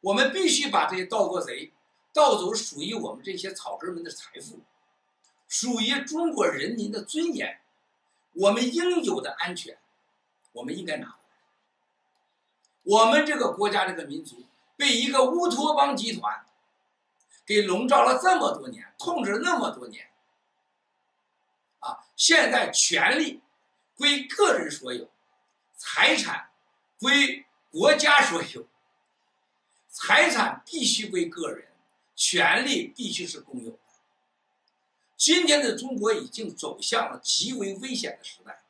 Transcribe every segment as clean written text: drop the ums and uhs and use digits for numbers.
我们必须把这些盗国贼盗走属于我们这些草根们的财富，属于中国人民的尊严，我们应有的安全，我们应该拿回来。我们这个国家这个民族被一个乌托邦集团给笼罩了这么多年，控制了那么多年，现在权力归个人所有，财产归国家所有，财产必须归个人，权力必须是公有的。今天的中国已经走向了极为危险的时代。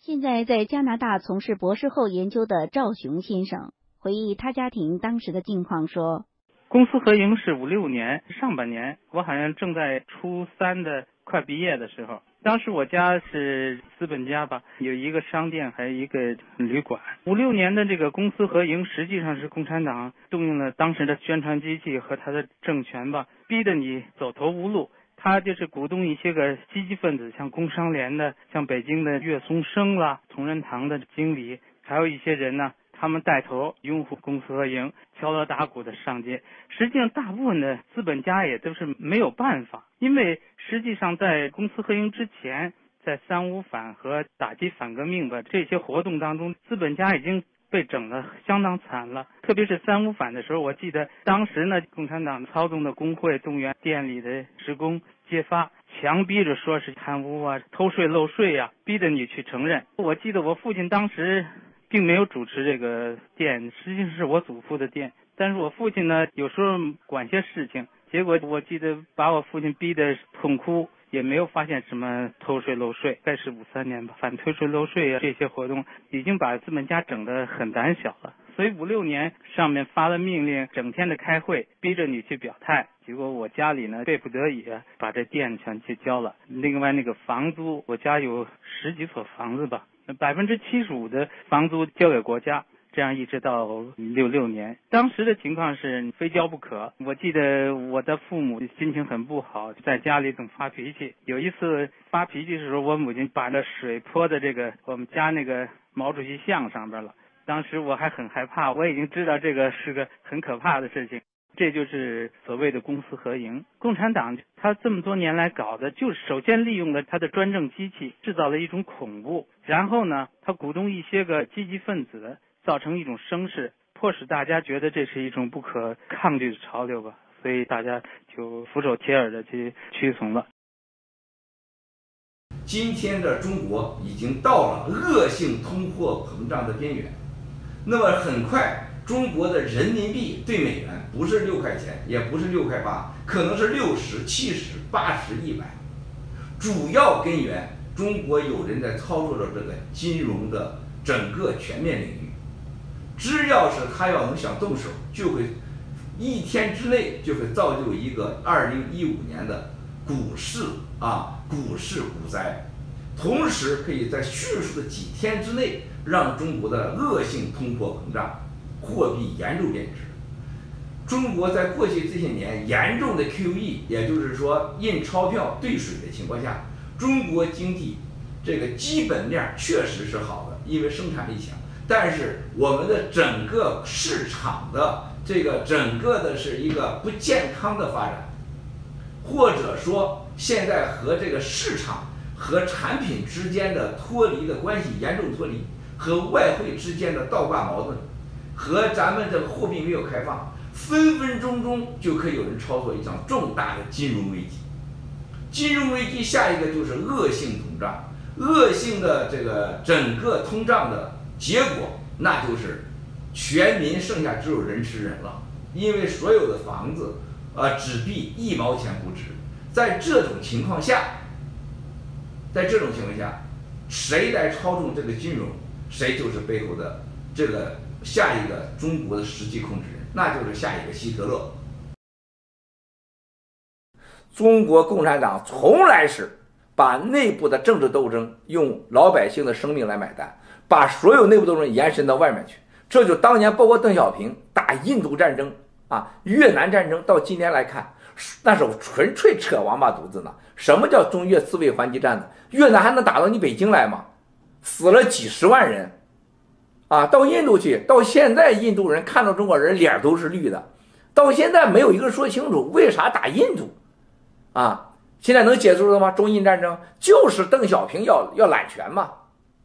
现在在加拿大从事博士后研究的赵雄先生回忆他家庭当时的境况说，公私合营是56年，上半年我好像正在初3的快毕业的时候，当时我家是资本家吧，有一个商店还有一个旅馆。56年的这个公私合营实际上是共产党动用了当时的宣传机器和他的政权吧，逼得你走投无路。他就是鼓动一些个积极分子，像工商联的，像北京的岳松生啦，同仁堂的经理，还有一些人呢，他们带头拥护公私合营，敲锣打鼓的上街。实际上大部分的资本家也都是没有办法，因为实际上在公私合营之前，在3五反和打击反革命吧这些活动当中，资本家已经被整得相当惨了。特别是3五反的时候，我记得当时呢，共产党操纵的工会动员店里的职工揭发，强逼着说是贪污啊、偷税漏税啊，逼着你去承认。我记得我父亲当时并没有主持这个店，实际上是我祖父的店，但是我父亲呢有时候管些事情，结果我记得把我父亲逼得痛哭，也没有发现什么偷税漏税。该是53年吧，反退税漏税啊这些活动已经把资本家整得很胆小了，所以56年上面发了命令，整天的开会，逼着你去表态。结果我家里呢，迫不得已把这店全去交了。另外那个房租，我家有10几所房子吧，75%的房租交给国家。这样一直到66年，当时的情况是非交不可。我记得我的父母心情很不好，在家里总发脾气。有一次发脾气的时候，我母亲把那水泼在这个我们家那个毛主席像上边了。当时我还很害怕，我已经知道这个是个很可怕的事情。这就是所谓的公私合营。共产党他这么多年来搞的，就是首先利用了他的专政机器，制造了一种恐怖，然后呢，他鼓动一些个积极分子，造成一种声势，迫使大家觉得这是一种不可抗拒的潮流吧，所以大家就俯首帖耳的去屈从了。今天的中国已经到了恶性通货膨胀的边缘，那么很快中国的人民币对美元不是6块钱，也不是6块8，可能是60、70、80、100。主要根源，中国有人在操作着这个金融的整个全面领域。只要是他要能想动手，就会1天之内就会造就一个2015年的股市股灾，同时可以在迅速的几天之内让中国的恶性通货膨胀，货币严重贬值。中国在过去这些年严重的 QE， 也就是说印钞票兑水的情况下，中国经济这个基本面确实是好的，因为生产力强。但是我们的整个市场的这个整个的是一个不健康的发展，或者说现在和这个市场和产品之间的脱离的关系严重脱离，和外汇之间的倒挂矛盾，和咱们这个货币没有开放，分分钟钟就可以有人操作一场重大的金融危机。金融危机下一个就是恶性通胀，恶性的这个整个通胀的结果，那就是全民剩下只有人吃人了，因为所有的房子纸币1毛钱不值。在这种情况下，谁来操纵这个金融，谁就是背后的这个下一个中国的实际控制人，那就是下一个希特勒。中国共产党从来是把内部的政治斗争用老百姓的生命来买单，把所有内部斗争延伸到外面去。这就当年包括邓小平打印度战争，啊，越南战争到今天来看，那是纯粹扯王八犊子呢。什么叫中越自卫还击战呢？越南还能打到你北京来吗？死了几十万人啊！到印度去，到现在印度人看到中国人脸都是绿的，到现在没有一个人说清楚为啥打印度啊！现在能解释了吗？中印战争就是邓小平要揽权嘛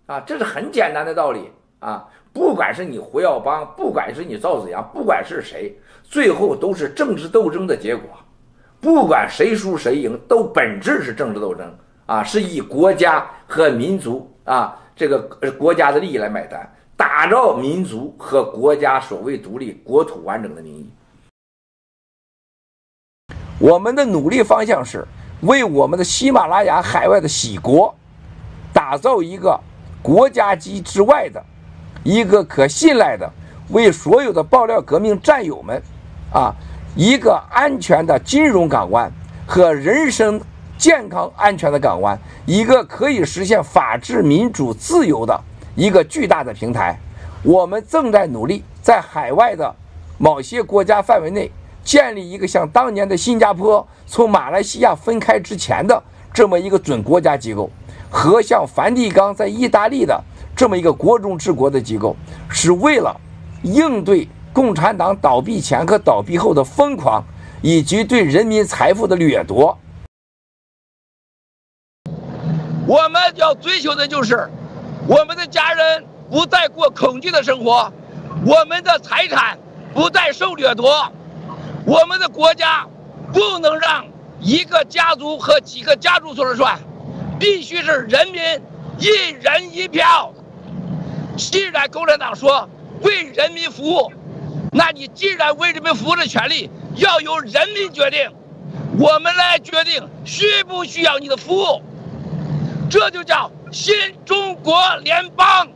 啊！这是很简单的道理啊！不管是你胡耀邦，不管是你赵紫阳，不管是谁，最后都是政治斗争的结果。不管谁输谁赢，都本质是政治斗争啊，是以国家和民族啊这个国家的利益来买单，打着民族和国家所谓独立、国土完整的名义。我们的努力方向是为我们的喜马拉雅海外的喜国打造一个国家级之外的一个可信赖的，为所有的爆料革命战友们啊一个安全的金融港湾和人身健康安全的港湾，一个可以实现法治民主自由的一个巨大的平台。我们正在努力在海外的某些国家范围内建立一个像当年的新加坡从马来西亚分开之前的这么一个准国家机构，和像梵蒂冈在意大利的这么一个国中治国的机构，是为了应对共产党倒闭前和倒闭后的疯狂，以及对人民财富的掠夺。我们要追求的就是我们的家人不再过恐惧的生活，我们的财产不再受掠夺，我们的国家不能让一个家族和几个家族说了算，必须是人民一人一票。既然共产党说为人民服务，那你既然为人民服务的权利要由人民决定，我们来决定需不需要你的服务，这就叫新中国联邦。